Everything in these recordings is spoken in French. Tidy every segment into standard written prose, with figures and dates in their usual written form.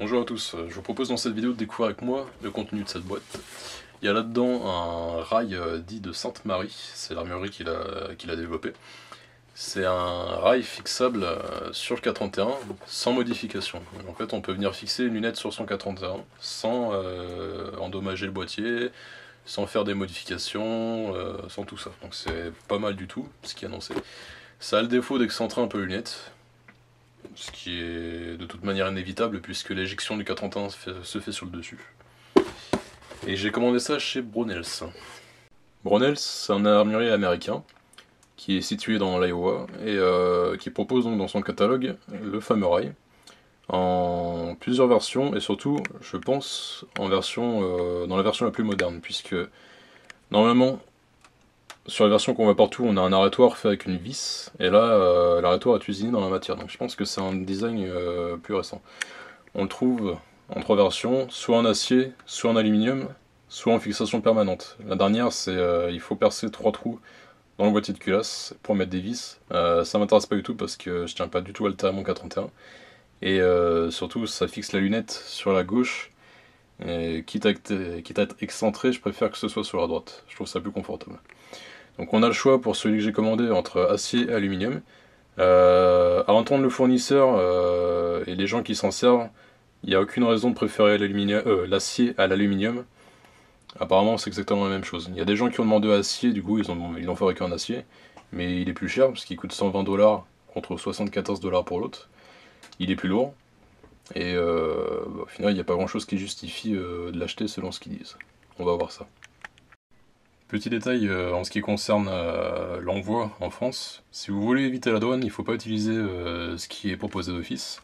Bonjour à tous, je vous propose dans cette vidéo de découvrir avec moi le contenu de cette boîte. Il y a là-dedans un rail dit de Sainte-Marie, c'est l'armurerie qui l'a développé. C'est un rail fixable sur le K31 sans modification. En fait on peut venir fixer une lunette sur son K31 sans endommager le boîtier, sans faire des modifications, sans tout ça. Donc c'est pas mal du tout ce qui est annoncé. Ça a le défaut d'excentrer un peu la lunette, ce qui est de toute manière inévitable puisque l'éjection du K31 se fait sur le dessus. Et j'ai commandé ça chez Brownells. Brownells, c'est un armurier américain qui est situé dans l'Iowa et qui propose donc dans son catalogue le fameux rail en plusieurs versions et surtout, je pense, dans la version la plus moderne puisque normalement sur la version qu'on voit partout, on a un arrêtoir fait avec une vis, et là, l'arrêtoir est usiné dans la matière, donc je pense que c'est un design plus récent. On le trouve en trois versions, soit en acier, soit en aluminium, soit en fixation permanente. La dernière, c'est il faut percer 3 trous dans le boîtier de culasse pour mettre des vis. Ça m'intéresse pas du tout parce que je tiens pas du tout à mon K31. Et surtout, ça fixe la lunette sur la gauche. Et quitte à être excentré, je préfère que ce soit sur la droite. Je trouve ça plus confortable. Donc on a le choix pour celui que j'ai commandé entre acier et aluminium. À entendre le fournisseur et les gens qui s'en servent, il n'y a aucune raison de préférer l'acier à l'aluminium. Apparemment c'est exactement la même chose. Il y a des gens qui ont demandé acier, du coup ils l'ont fabriqué en acier, mais il est plus cher parce qu'il coûte 120$ contre 74$ pour l'autre. Il est plus lourd, et au final il n'y a pas grand chose qui justifie de l'acheter selon ce qu'ils disent. On va voir ça. Petit détail en ce qui concerne l'envoi en France, si vous voulez éviter la douane, il ne faut pas utiliser ce qui est proposé d'office.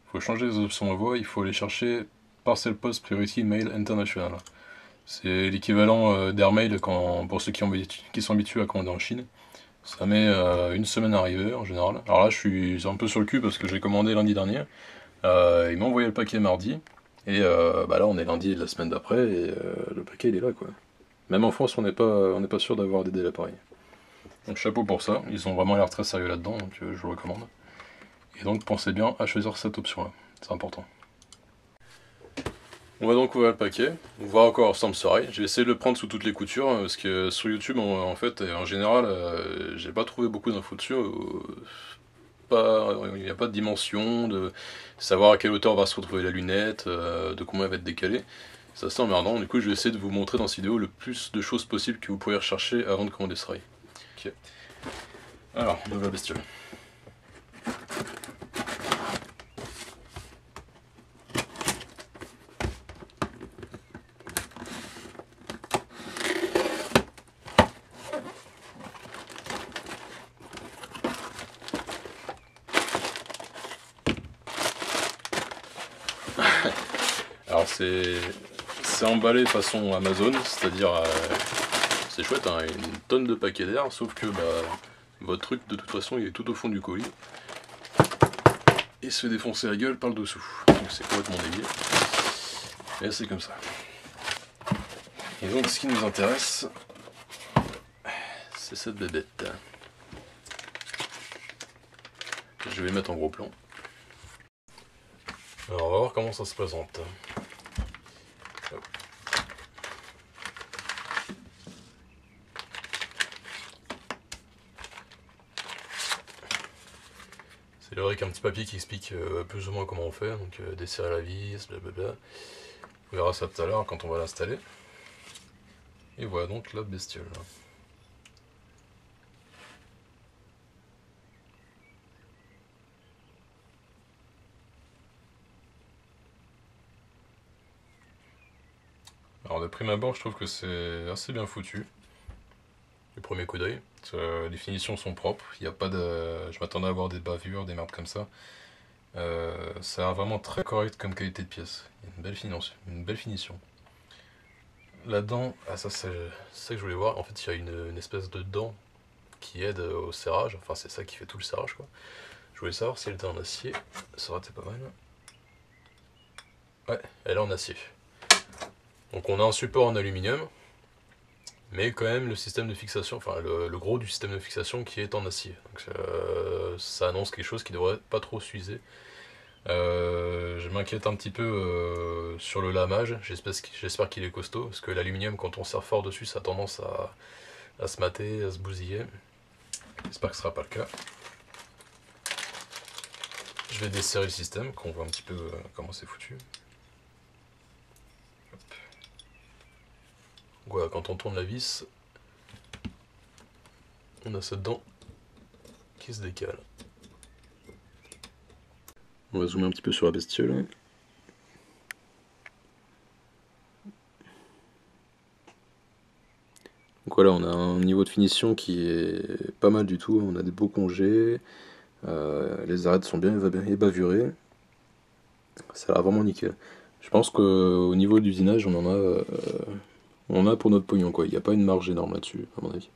Il faut changer les options d'envoi, il faut aller chercher Parcel Post Priority Mail International. C'est l'équivalent d'Airmail pour ceux qui sont habitués à commander en Chine. Ça met une semaine à arriver en général. Alors là je suis un peu sur le cul parce que j'ai commandé lundi dernier. Ils m'ont envoyé le paquet mardi. Et là on est lundi de la semaine d'après et le paquet il est là quoi. Même en France, on n'est pas sûr d'avoir des délais pareils. Donc chapeau pour ça, ils ont vraiment l'air très sérieux là-dedans, donc je vous recommande. Et donc pensez bien à choisir cette option-là, c'est important. On va donc ouvrir le paquet, voir à quoi ressemble ce rail. Je vais essayer de le prendre sous toutes les coutures, parce que sur YouTube, en fait, en général, j'ai pas trouvé beaucoup d'infos dessus. Il n'y a pas de dimension, de savoir à quelle hauteur va se retrouver la lunette, de combien elle va être décalée. C'est assez emmerdant, du coup je vais essayer de vous montrer dans cette vidéo le plus de choses possibles que vous pourriez rechercher avant de commander ce rail. Ok. Alors, on ouvre la bestiole. Alors c'est emballé façon Amazon, c'est-à-dire c'est chouette, hein, une tonne de paquets d'air, sauf que votre truc de toute façon il est tout au fond du colis et se fait défoncer la gueule par le dessous. Donc c'est complètement débile. Et c'est comme ça. Et donc ce qui nous intéresse, c'est cette bébête. Je vais mettre en gros plan. Alors on va voir comment ça se présente. C'est là avec un petit papier qui explique plus ou moins comment on fait, donc desserrer la vis, blablabla. On verra ça tout à l'heure quand on va l'installer. Et voilà donc la bestiole. Alors de prime abord je trouve que c'est assez bien foutu. Le premier coup d'œil. Les finitions sont propres, il y a pas de. Je m'attendais à avoir des bavures, des merdes comme ça. Ça a vraiment très correct comme qualité de pièce. Il y a une belle finition. Là-dedans, ça c'est ça que je voulais voir. En fait, il y a une espèce de dent qui aide au serrage. Enfin, c'est ça qui fait tout le serrage quoi. Je voulais savoir si elle était en acier. Ça aurait été pas mal. Ouais, elle est en acier. Donc on a un support en aluminium. Mais quand même le système de fixation, enfin le gros du système de fixation qui est en acier. Donc ça annonce quelque chose qui devrait pas trop s'user. Je m'inquiète un petit peu sur le lamage, j'espère qu'il est costaud, parce que l'aluminium quand on serre fort dessus ça a tendance à se mater, à se bousiller. J'espère que ce sera pas le cas. Je vais desserrer le système, qu'on voit un petit peu comment c'est foutu. Hop. Voilà, quand on tourne la vis, on a ça dedans qui se décale. On va zoomer un petit peu sur la bestiole. Donc voilà, on a un niveau de finition qui est pas mal du tout. On a des beaux congés, les arêtes sont bien ébavurées. Ça a l'air vraiment nickel. Je pense qu'au niveau de l'usinage, on en a pour notre pognon, quoi. Il n'y a pas une marge énorme là-dessus, à mon avis.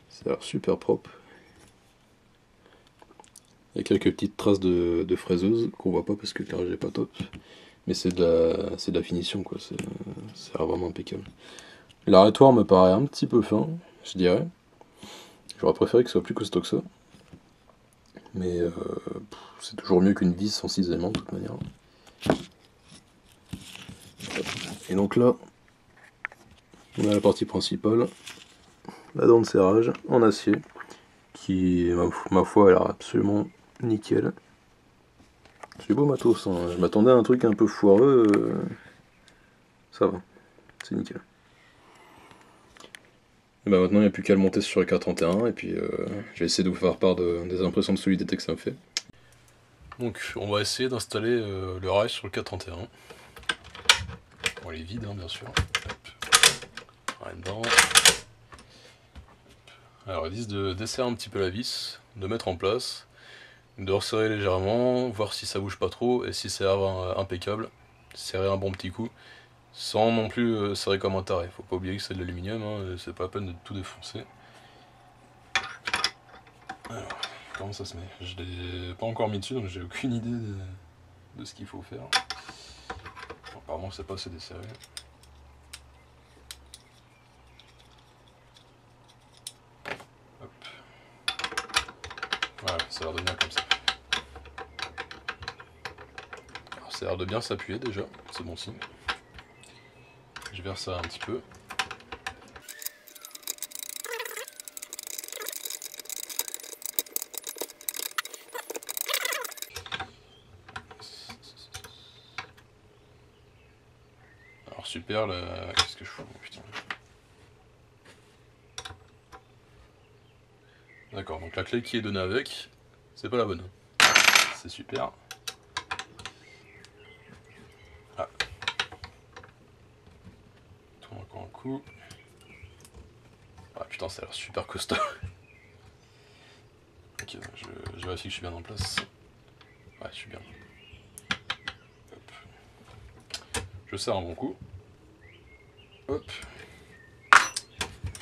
Ça a l'air super propre. Il y a quelques petites traces de fraiseuse qu'on voit pas parce que le carrelage est pas top. Mais c'est de la finition, quoi. Ça a l'air vraiment impeccable. L'arrêtoir me paraît un petit peu fin, je dirais. J'aurais préféré que ce soit plus costaud que ça. Mais c'est toujours mieux qu'une vis sans cisaillement de toute manière. Et donc là, on a la partie principale, la dent de serrage en acier, qui, ma foi, a l'air absolument nickel. C'est beau matos, hein. Je m'attendais à un truc un peu foireux, ça va, c'est nickel. Et bah maintenant il n'y a plus qu'à le monter sur le K31 et puis je vais essayer de vous faire part des impressions de solidité que ça me fait. Donc on va essayer d'installer le rail sur le K31. Bon, il est vide hein, bien sûr. Hop. Rien dedans. Alors ils disent de desserrer un petit peu la vis, de mettre en place, de resserrer légèrement, voir si ça bouge pas trop et si c'est impeccable, serrer un bon petit coup, sans non plus serrer comme un taré. Faut pas oublier que c'est de l'aluminium, hein, c'est pas la peine de tout défoncer. Alors, comment ça se met? Je l'ai pas encore mis dessus donc j'ai aucune idée de ce qu'il faut faire. Apparemment c'est pas assez desserré. Hop. Voilà, ça a l'air de bien comme ça. Alors, ça a l'air de bien s'appuyer déjà, c'est bon signe. Je verse ça un petit peu. Alors super, là, qu'est-ce que je fous, putain. D'accord, donc la clé qui est donnée avec, c'est pas la bonne. C'est super. Ah. Tourne encore un coup. Ah putain, ça a l'air super costaud. Ok, je vérifie que je suis bien en place. Ouais, je suis bien. Hop. Je serre un bon coup. Hop.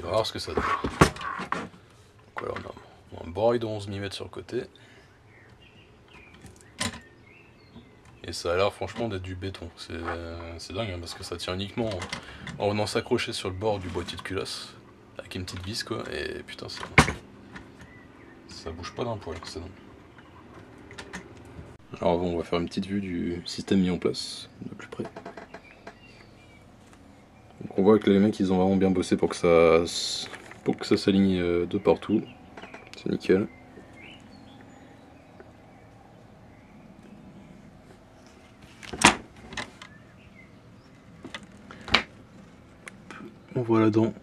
On va voir ce que ça donne. Donc voilà, on a un broil de 11 mm sur le côté. Et ça a l'air franchement d'être du béton. C'est dingue hein, parce que ça tient uniquement en venant s'accrocher sur le bord du boîtier de culasse. Avec une petite vis quoi. Et putain, ça bouge pas d'un poil, c'est dingue. Alors bon, on va faire une petite vue du système mis en place, de plus près. Donc on voit que les mecs ils ont vraiment bien bossé pour que ça s'aligne de partout. C'est nickel. On voit la dent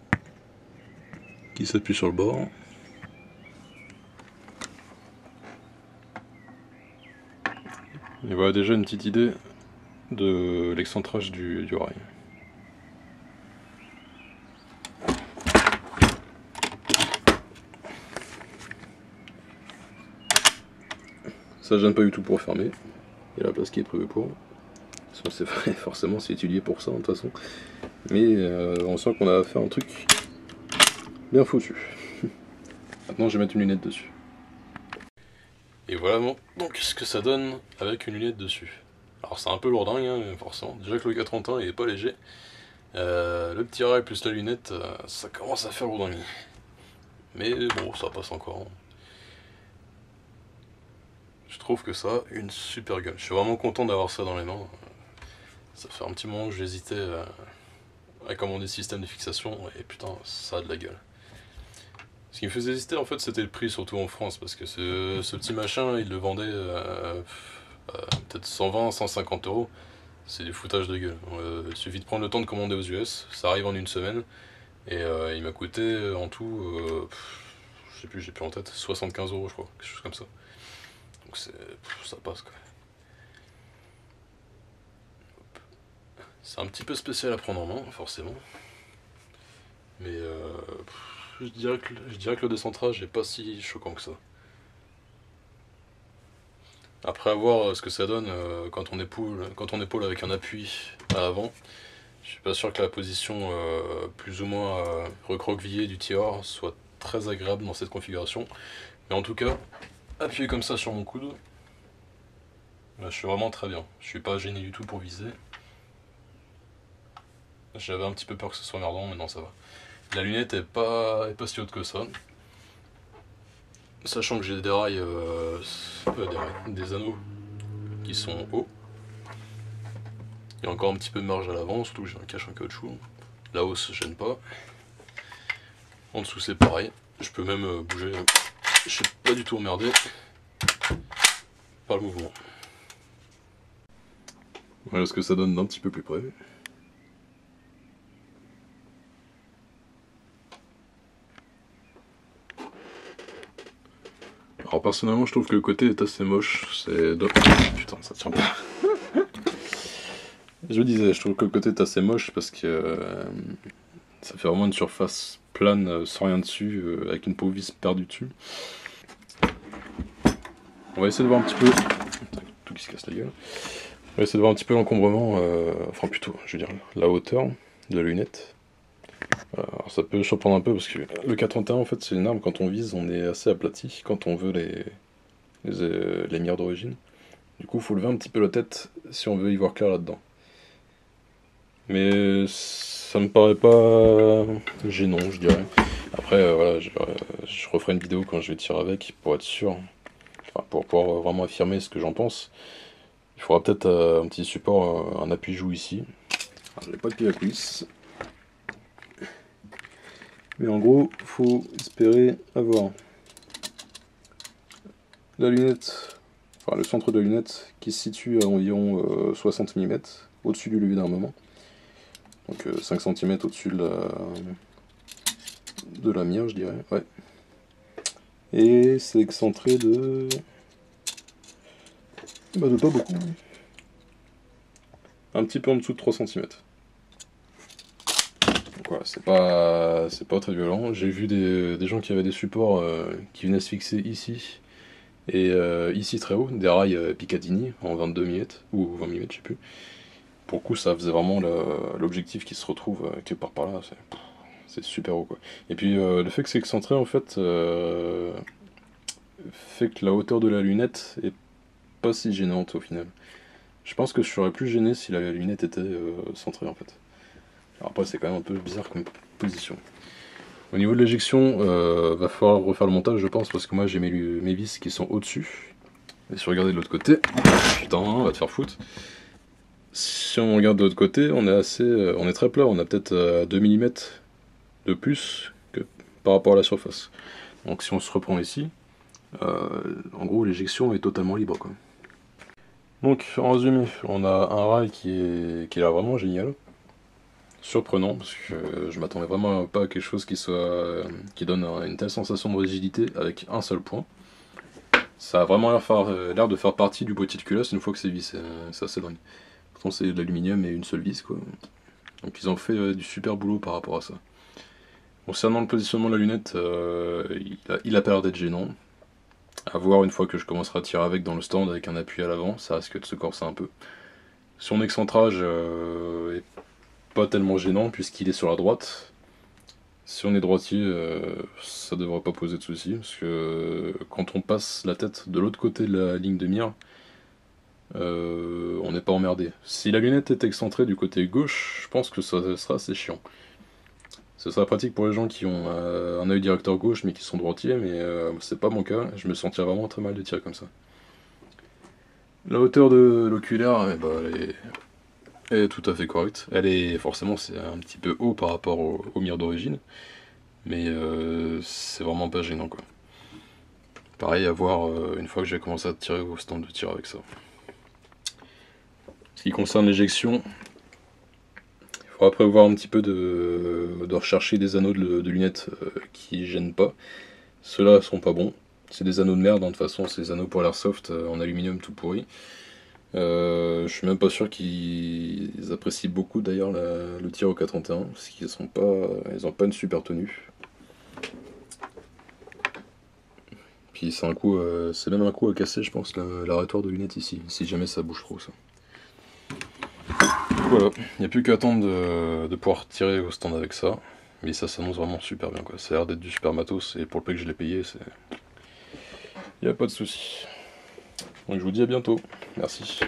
qui s'appuie sur le bord. Et voilà déjà une petite idée de l'excentrage du rail. Ça gêne pas du tout pour fermer. Il y a la place qui est prévue pour. C'est vrai, forcément c'est étudié pour ça de toute façon. Mais on sent qu'on a fait un truc bien foutu. Maintenant je vais mettre une lunette dessus. Et voilà donc ce que ça donne avec une lunette dessus. Alors c'est un peu lourdingue hein, forcément. Déjà que le 431 il est pas léger. Le petit rail plus la lunette, ça commence à faire lourdingue. Mais bon, ça passe encore. Je trouve que ça a une super gueule. Je suis vraiment content d'avoir ça dans les mains. Ça fait un petit moment que j'hésitais à commander ce système de fixation et putain, ça a de la gueule. Ce qui me faisait hésiter en fait, c'était le prix, surtout en France, parce que ce petit machin, il le vendait peut-être 120, 150 euros. C'est du foutage de gueule. Il suffit de prendre le temps de commander aux US, ça arrive en une semaine, et il m'a coûté en tout, je sais plus, j'ai plus en tête, 75 euros je crois, quelque chose comme ça. Donc ça passe quoi. C'est un petit peu spécial à prendre en main, forcément. Mais je dirais que le décentrage n'est pas si choquant que ça. Après avoir ce que ça donne quand on épaule avec un appui à l'avant, je suis pas sûr que la position plus ou moins recroquevillée du tireur soit très agréable dans cette configuration. Mais en tout cas, appuyer comme ça sur mon coude, là, je suis vraiment très bien. Je suis pas gêné du tout pour viser. J'avais un petit peu peur que ce soit merdant, mais non, ça va. La lunette est pas si haute que ça. Sachant que j'ai des rails, des anneaux qui sont hauts. Il y a encore un petit peu de marge à l'avant, surtout que j'ai un cache en caoutchouc. La hausse gêne pas. En dessous c'est pareil. Je peux même bouger. Je suis pas du tout emmerdé par le mouvement. Voilà ce que ça donne d'un petit peu plus près. Alors personnellement je trouve que le côté est assez moche, putain ça tient pas. Je disais, je trouve que le côté est assez moche parce que ça fait vraiment une surface plane sans rien dessus, avec une peau vis perdue dessus. On va essayer de voir un petit peu... Tout qui se casse la gueule. On va essayer de voir un petit peu l'encombrement, enfin plutôt, je veux dire, la hauteur de la lunette. Alors ça peut surprendre un peu parce que le 431 en fait c'est une arme, quand on vise on est assez aplati quand on veut les mires d'origine. Du coup il faut lever un petit peu la tête si on veut y voir clair là-dedans. Mais ça me paraît pas gênant je dirais. Après voilà, je referai une vidéo quand je vais tirer avec pour être sûr, enfin pour pouvoir vraiment affirmer ce que j'en pense. Il faudra peut-être un petit support, un appui-joue ici. Alors, j'ai pas de pied à cuisse. Mais en gros, faut espérer avoir la lunette, enfin le centre de la lunette qui se situe à environ 60 mm au-dessus du levier d'armement. Donc 5 cm au-dessus de la mire, je dirais. Ouais. Et c'est excentré de pas beaucoup. Un petit peu en dessous de 3 cm. Voilà, c'est pas très violent. J'ai vu des gens qui avaient des supports qui venaient se fixer ici et ici très haut, des rails Picatinny en 22 mm ou 20 mm, je sais plus. Pour le coup, ça faisait vraiment l'objectif qui se retrouve quelque part par là. C'est super haut quoi. Et puis le fait que c'est excentré en fait fait que la hauteur de la lunette est pas si gênante au final. Je pense que je serais plus gêné si la lunette était centrée en fait. Alors après c'est quand même un peu bizarre comme position. Au niveau de l'éjection, va falloir refaire le montage je pense parce que moi j'ai mes vis qui sont au-dessus. Et si on regarde de l'autre côté, putain, on va te faire foutre. Si on regarde de l'autre côté, on est très plat, on a peut-être 2 mm de plus que par rapport à la surface. Donc si on se reprend ici, en gros l'éjection est totalement libre quoi. Donc en résumé, on a un rail qui est là vraiment génial. Surprenant parce que je m'attendais vraiment pas à quelque chose qui donne une telle sensation de rigidité avec un seul point. Ça a vraiment l'air de faire partie du boîtier de culasse une fois que c'est vissé, c'est assez dingue. Pourtant c'est de l'aluminium et une seule vis quoi. Donc ils ont fait du super boulot par rapport à ça. Concernant le positionnement de la lunette, il a pas l'air d'être gênant. À voir une fois que je commencerai à tirer avec dans le stand avec un appui à l'avant, ça risque de se corser un peu. Son excentrage est pas tellement gênant puisqu'il est sur la droite. Si on est droitier, ça devrait pas poser de soucis parce que quand on passe la tête de l'autre côté de la ligne de mire, on n'est pas emmerdé. Si la lunette est excentrée du côté gauche, je pense que ça sera assez chiant. Ce sera pratique pour les gens qui ont un œil directeur gauche mais qui sont droitiers, mais c'est pas mon cas, je me sentirais vraiment très mal de tirer comme ça. La hauteur de l'oculaire, eh ben, elle est tout à fait correcte. Elle est forcément c'est un petit peu haut par rapport au mire d'origine, mais c'est vraiment pas gênant quoi. Pareil à voir une fois que j'ai commencé à tirer au stand de tir avec ça. Ce qui concerne l'éjection, il faudra après voir un petit peu de rechercher des anneaux de lunettes qui gênent pas. Ceux-là sont pas bons. C'est des anneaux de merde, hein, de toute façon, c'est des anneaux pour l'airsoft en aluminium tout pourri. Je suis même pas sûr qu'ils apprécient beaucoup d'ailleurs le tir au K31, parce qu'ils sont pas, ils ont pas une super tenue. Puis c'est un coup, c'est même un coup à casser, je pense, l'arrêtoire de lunettes ici, si jamais ça bouge trop ça. Voilà, il n'y a plus qu'à attendre de pouvoir tirer au stand avec ça. Mais ça s'annonce vraiment super bien quoi. Ça a l'air d'être du super matos et pour le prix que je l'ai payé, c'est. Il n'y a pas de souci. Donc je vous dis à bientôt. Merci.